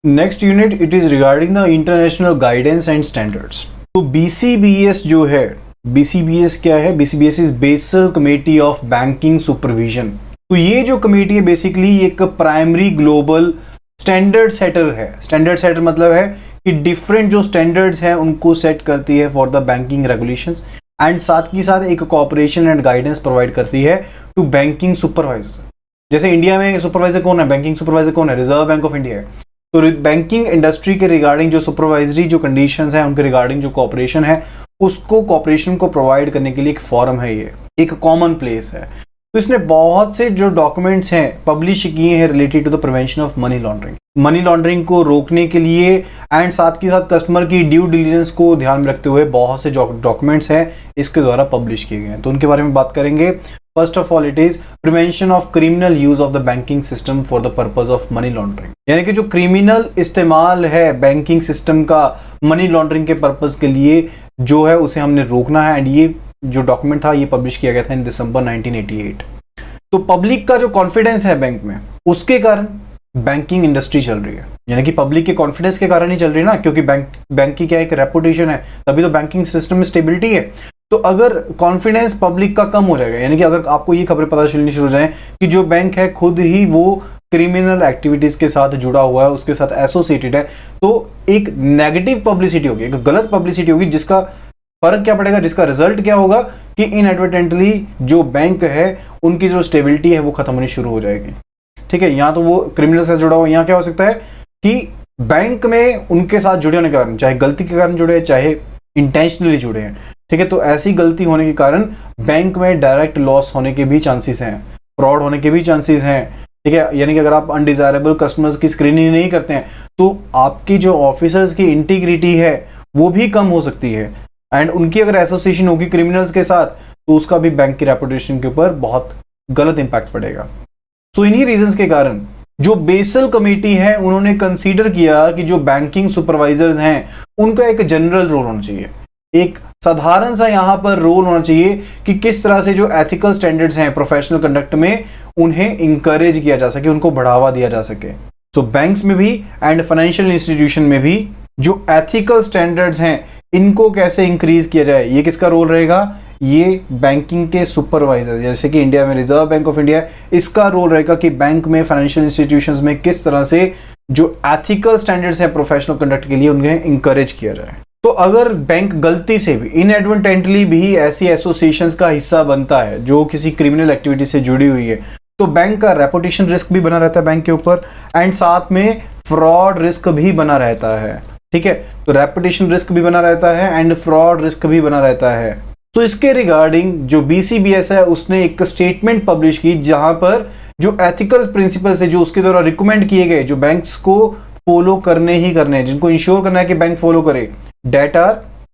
Next unit it is regarding the international guidance and standards. तो BCBS जो है, BCBS क्या है? BCBS is basal committee of banking supervision. तो ये जो कमेटी है बेसिकली एक प्राइमरी ग्लोबल स्टैंडर्ड सेटर है। स्टैंडर्ड सेटर मतलब है कि डिफरेंट जो स्टैंडर्ड्स हैं उनको सेट करती है for the banking regulations and साथ ही साथ एक कोऑपरेशन एंड गाइडेंस प्रोवाइड करती है टू बैंकिंग सुपरवाइजर। जैसे इंडिया में सुपरवाइजर कौन है? बैंकिंग सुपरवाइजर कौन है? रिजर्व बैंक ऑफ इंडिया है। तो बैंकिंग इंडस्ट्री के रिगार्डिंग जो सुपरवाइजरी जो कंडीशंस हैं उनके रिगार्डिंग जो कोऑपरेशन है उसको कोऑपरेशन को प्रोवाइड करने के लिए एक फॉरम है, ये एक कॉमन प्लेस है। तो इसने बहुत से जो डॉक्यूमेंट्स हैं पब्लिश किए हैं related to the prevention of money laundering, money laundering को रोकने के लिए एंड साथ ही साथ कस्टमर की ड्यू डिलिजेंस को ध्यान में रखते हुए बहुत से डॉक्यूमेंट्स हैं इसके द्वारा पब्लिश किए गए हैं। तो उनके बारे में बात करेंगे। First of all it is prevention of criminal use of the banking system for the purpose of money laundering, यानी कि जो क्रिमिनल इस्तेमाल है बैंकिंग सिस्टम का मनी लॉन्ड्रिंग के पर्पज के लिए जो है उसे हमने रोकना है। एंड ये जो डॉक्यूमेंट था ये पब्लिश किया गया था इन दिसंबर 1988। तो पब्लिक का जो कॉन्फिडेंस है बैंक में उसके कारण बैंकिंग इंडस्ट्री चल रही है, यानी कि पब्लिक के कॉन्फिडेंस के कारण ही चल रही है ना, क्योंकि बैंक की क्या एक रेपुटेशन है, तभी तो बैंकिंग सिस्टम में स्टेबिलिटी है। तो अगर कॉन्फिडेंस पब्लिक का कम हो जाएगा, यानी कि अगर आपको ये खबरें पता चलनी शुरू हो जाए कि जो बैंक है खुद ही वो क्रिमिनल एक्टिविटीज के साथ जुड़ा हुआ है, उसके साथ एसोसिएटेड है, तो एक नेगेटिव पब्लिसिटी होगी, एक गलत पब्लिसिटी होगी, जिसका फर्क क्या पड़ेगा, जिसका रिजल्ट क्या होगा कि इनएडवर्टेंटली जो बैंक है उनकी जो स्टेबिलिटी है वो खत्म होनी शुरू हो जाएगी। ठीक है, यहाँ तो वो क्रिमिनल से जुड़ा हुआ, यहाँ क्या हो सकता है कि बैंक में उनके साथ जुड़े होने के कारण, चाहे गलती के कारण जुड़े चाहे इंटेंशनली जुड़े हैं, ठीक है, तो ऐसी गलती होने के कारण बैंक में डायरेक्ट लॉस होने के भी चांसेस हैं, फ्रॉड होने के भी चांसेस हैं। ठीक है, यानी कि अगर आप अनडिजायरेबल कस्टमर्स की स्क्रीनिंग नहीं करते हैं तो आपकी जो ऑफिसर्स की इंटीग्रिटी है वो भी कम हो सकती है एंड उनकी अगर एसोसिएशन होगी क्रिमिनल्स के साथ तो उसका भी बैंक की रेपुटेशन के ऊपर बहुत गलत इंपैक्ट पड़ेगा। सो इन्हीं रीजंस के कारण जो बेसल कमेटी है उन्होंने कंसीडर किया कि जो बैंकिंग सुपरवाइजर्स हैं उनका एक जनरल रोल होना चाहिए, एक साधारण सा यहां पर रोल होना चाहिए कि किस तरह से जो एथिकल स्टैंडर्ड्स हैं प्रोफेशनल कंडक्ट में उन्हें इंकरेज किया जा सके, उनको बढ़ावा दिया जा सके। सो बैंक्स में भी एंड फाइनेंशियल इंस्टीट्यूशन में भी जो एथिकल स्टैंडर्ड्स हैं इनको कैसे इंक्रीज किया जाए, ये किसका रोल रहेगा? ये बैंकिंग के सुपरवाइजर, जैसे कि इंडिया में रिजर्व बैंक ऑफ इंडिया, इसका रोल रहेगा कि बैंक में फाइनेंशियल इंस्टीट्यूशंस में किस तरह से जो एथिकल स्टैंडर्ड्स हैं प्रोफेशनल कंडक्ट के लिए उन्हें इंकरेज किया जाए। तो अगर बैंक गलती से भी इनएडवर्टेंटली भी ऐसी एसोसिएशंस का हिस्सा बनता है जो किसी क्रिमिनल एक्टिविटी से जुड़ी हुई है तो बैंक का रेपुटेशन रिस्क भी बना रहता है बैंक के ऊपर एंड साथ में फ्रॉड रिस्क भी बना रहता है। ठीक है, तो रेपुटेशन रिस्क भी बना रहता है एंड फ्रॉड रिस्क भी बना रहता है। तो इसके रिगार्डिंग जो BCBS है उसने एक स्टेटमेंट पब्लिश की जहां पर जो एथिकल प्रिंसिपल्स है जो उसके द्वारा रिकमेंड किए गए, जो बैंक्स को फॉलो करने ही करने हैं, जिनको इंश्योर करना है कि बैंक फॉलो करे। डेटा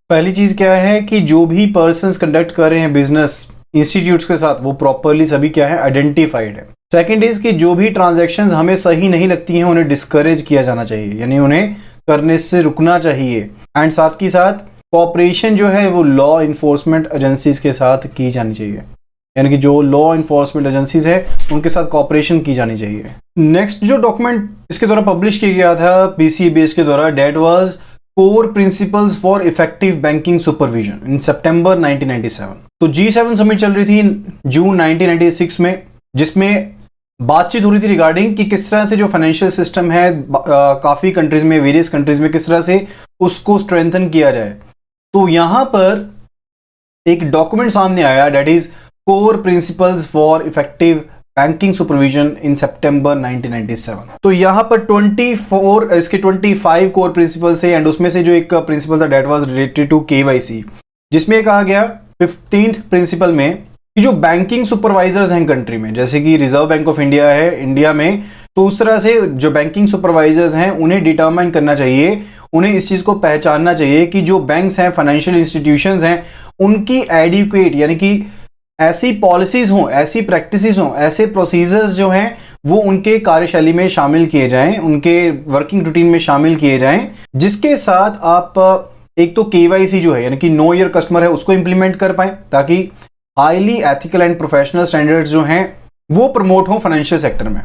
पहली चीज क्या है कि जो भी पर्संस कंडक्ट कर रहे हैं बिजनेस इंस्टीट्यूट्स के साथ वो प्रॉपरली सभी क्या है आइडेंटिफाइड है। सेकंड इज कि जो भी ट्रांजैक्शंस हमें सही नहीं लगती हैं उन्हें डिस्करेज किया जाना चाहिए, यानी उन्हें करने से रुकना चाहिए एंड साथ ही साथ कोऑपरेशन जो है वो लॉ इन्फोर्समेंट एजेंसीज के साथ की जानी चाहिए, यानी कि जो लॉ इन्फोर्समेंट एजेंसीज है उनके साथ कोऑपरेशन की जानी चाहिए। नेक्स्ट जो डॉक्यूमेंट इसके द्वारा पब्लिश किया गया था BCBS के द्वारा, that was core principles for effective banking supervision in सितंबर 1997। तो G7 समिट चल रही थी जून 1996 में, जिसमें बातचीत हो रही थी रिगार्डिंग कि किस तरह से जो फाइनेंशियल सिस्टम है काफी कंट्रीज में, वेरियस कंट्रीज में किस तरह से उसको स्ट्रेंथन किया जाए। तो यहां पर एक डॉक्यूमेंट सामने आया, that is core principles for effective banking supervision in सितंबर 1997। तो यहां पर 25 कोर प्रिंसिपल्स है एंड उसमें से जो एक प्रिंसिपल था that was related to KYC, जिसमें कहा गया 15th प्रिंसिपल में कि जो बैंकिंग सुपरवाइजर्स हैं कंट्री में, जैसे कि रिजर्व बैंक ऑफ इंडिया है इंडिया में, तो उस तरह से जो बैंकिंग सुपरवाइजर्स हैं उन्हें डिटरमाइन करना चाहिए, उन्हें इस चीज को पहचानना चाहिए कि जो बैंक्स हैं फाइनेंशियल इंस्टीट्यूशंस हैं उनकी एडिक्वेट, यानी कि ऐसी पॉलिसीज हों, ऐसी प्रैक्टिसेस हों, ऐसे प्रोसीजर्स जो हैं वो उनके कार्यशैली में शामिल किए जाएं, उनके वर्किंग रूटीन में शामिल किए जाएं, जिसके साथ आप एक तो KYC जो है यानी कि नो योर कस्टमर है उसको इंप्लीमेंट कर पाए ताकि highly ethical and professional standards जो हैं वो प्रमोट हो फाइनेंशियल सेक्टर में।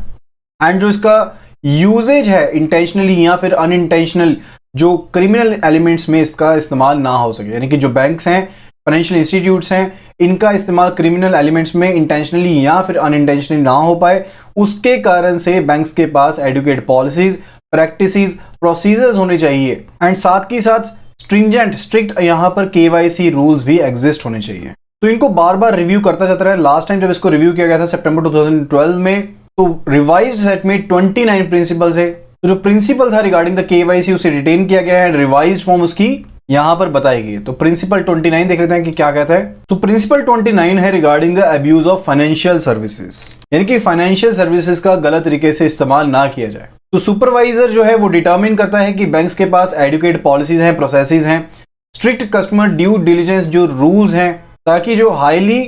एंड जो इसका यूजेज है इंटेंशनली या फिर अनइंटेंशनल, जो क्रिमिनल एलिमेंट्स में इसका इस्तेमाल ना हो सके, यानी कि जो बैंक्स हैं, फाइनेंशियल इंस्टीट्यूट्स हैं, इनका इस्तेमाल क्रिमिनल एलिमेंट्स में इंटेंशनली या फिर अनइंटेंशनली ना हो पाए, उसके कारण से बैंक्स के पास एडुकेट पॉलिसीज, प्रैक्टिसेस, प्रोसीजर्स होने चाहिए एंड साथ ही साथ स्ट्रिक्ट यहाँ पर केवाईसी रूल्स भी एग्जिस्ट होने चाहिए। तो इनको बार बार रिव्यू करता जाता रहा। लास्ट टाइम जब इसको रिव्यू किया गया था सितंबर 2012 में, तो रिवाइज्ड सेट में 29 प्रिंसिपल्स है। तो जो प्रिंसिपल था रिगार्डिंग द केवाईसी उसे रिटेन किया गया है, रिवाइज्ड फॉर्म उसकी यहां पर बताई गई है। तो प्रिंसिपल 29 देख लेते हैं कि क्या कहता है। तो प्रिंसिपल 29 है regarding the abuse of financial services, यानी कि फाइनेंशियल सर्विसेज का गलत तरीके से इस्तेमाल ना किया जाए। तो सुपरवाइजर जो है वो डिटरमिन करता है कि बैंक्स के पास एडुकेट पॉलिसीज हैं, प्रोसेसेस हैं, स्ट्रिक्ट कस्टमर ड्यू डिलिजेंस जो रूल्स हैं, ताकि जो हाईली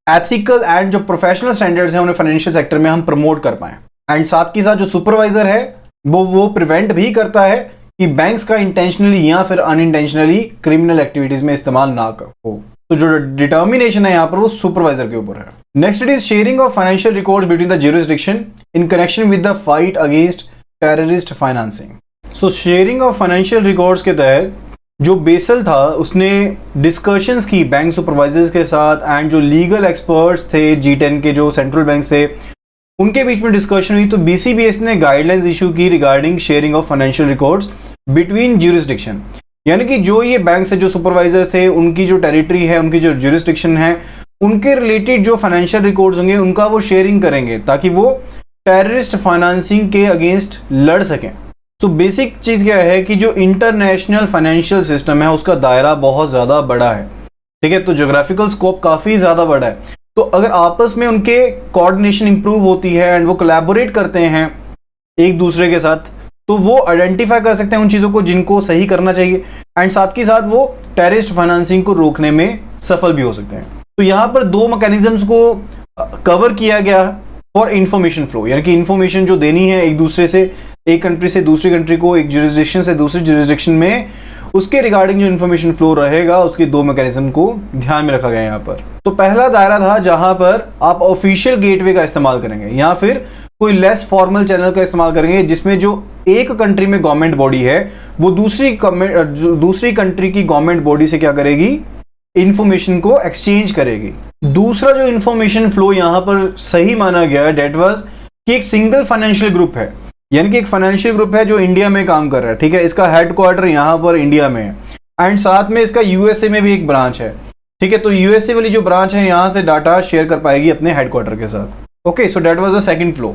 एथिकल एंड जो प्रोफेशनल स्टैंडर्ड्स हैं उन्हें फाइनेंशियल सेक्टर में हम प्रमोट कर पाएं। एंड साथ ही साथ जो सुपरवाइजर है वो प्रिवेंट भी करता है कि बैंक्स का इंटेंशनली या फिर अनइंटेंशनली क्रिमिनल एक्टिविटीज में इस्तेमाल ना हो। तो जो डिटर्मिनेशन है यहाँ पर वो सुपरवाइजर के ऊपर है। Next it is sharing of financial records between the jurisdiction in connection with the fight against terrorist financing. So sharing of financial records के तहत जो बेसल था उसने डिस्कशंस की बैंक सुपरवाइजर्स के साथ एंड जो लीगल एक्सपर्ट्स थे G10 के जो सेंट्रल बैंक थे उनके बीच में डिस्कशन हुई। तो BCBS ने गाइडलाइंस इशू की regarding sharing of financial records between jurisdiction, यानी कि जो ये बैंक से जो सुपरवाइजर थे उनकी जो टेरिटरी है, उनकी जो ज्यूरिसडिक्शन है, उनके रिलेटेड जो फाइनेंशियल रिकॉर्ड्स होंगे उनका वो शेयरिंग करेंगे ताकि वो टेररिस्ट फाइनेंसिंग के अगेंस्ट लड़ सकें। तो बेसिक चीज क्या है कि जो इंटरनेशनल फाइनेंशियल सिस्टम है उसका दायरा बहुत ज्यादा बड़ा है, ठीक है। तो ज्योग्राफिकल स्कोप काफी ज्यादा बड़ा है। तो अगर आपस में उनके कोऑर्डिनेशन इंप्रूव होती है एंड वो कोलैबोरेट करते हैं एक दूसरे के साथ, तो वो आइडेंटिफाई कर सकते हैं उन चीजों को जिनको सही करना चाहिए एंड साथ ही साथ वो टेररिस्ट फाइनेंसिंग को रोकने में सफल भी हो सकते हैं। तो यहाँ पर दो मैकेनिज्म्स को कवर किया गया फॉर इंफॉर्मेशन फ्लो, यानी कि इंफॉर्मेशन जो देनी है एक दूसरे से, एक कंट्री से दूसरी कंट्री को, एक ज्यूरिसडिक्शन से दूसरी ज्यूरिसडिक्शन में, उसके रिगार्डिंग जो इन्फॉर्मेशन फ्लो रहेगा उसके दो मैकेनिज्म को ध्यान में रखा गया यहाँ पर। तो पहला दायरा था जहां पर आप ऑफिशियल गेटवे का इस्तेमाल करेंगे या फिर कोई लेस फॉर्मल चैनल का इस्तेमाल करेंगे जिसमें जो एक कंट्री में गवर्नमेंट बॉडी है वो दूसरी कंट्री की गवर्नमेंट बॉडी से क्या करेगी, इंफॉर्मेशन को एक्सचेंज करेगी। दूसरा जो इंफॉर्मेशन फ्लो यहां पर सही माना गया डेट वाज कि एक सिंगल फाइनेंशियल ग्रुप है, यानी कि एक फाइनेंशियल ग्रुप है जो इंडिया में काम कर रहा है, ठीक है। इसका हेडक्वार्टर यहां पर इंडिया में है एंड साथ में इसका यूएसए में भी एक ब्रांच है, ठीक है। तो यूएसए वाली जो ब्रांच है यहां से डाटा शेयर कर पाएगी अपने हेडक्वार्टर के साथ। Okay, so that was the second flow.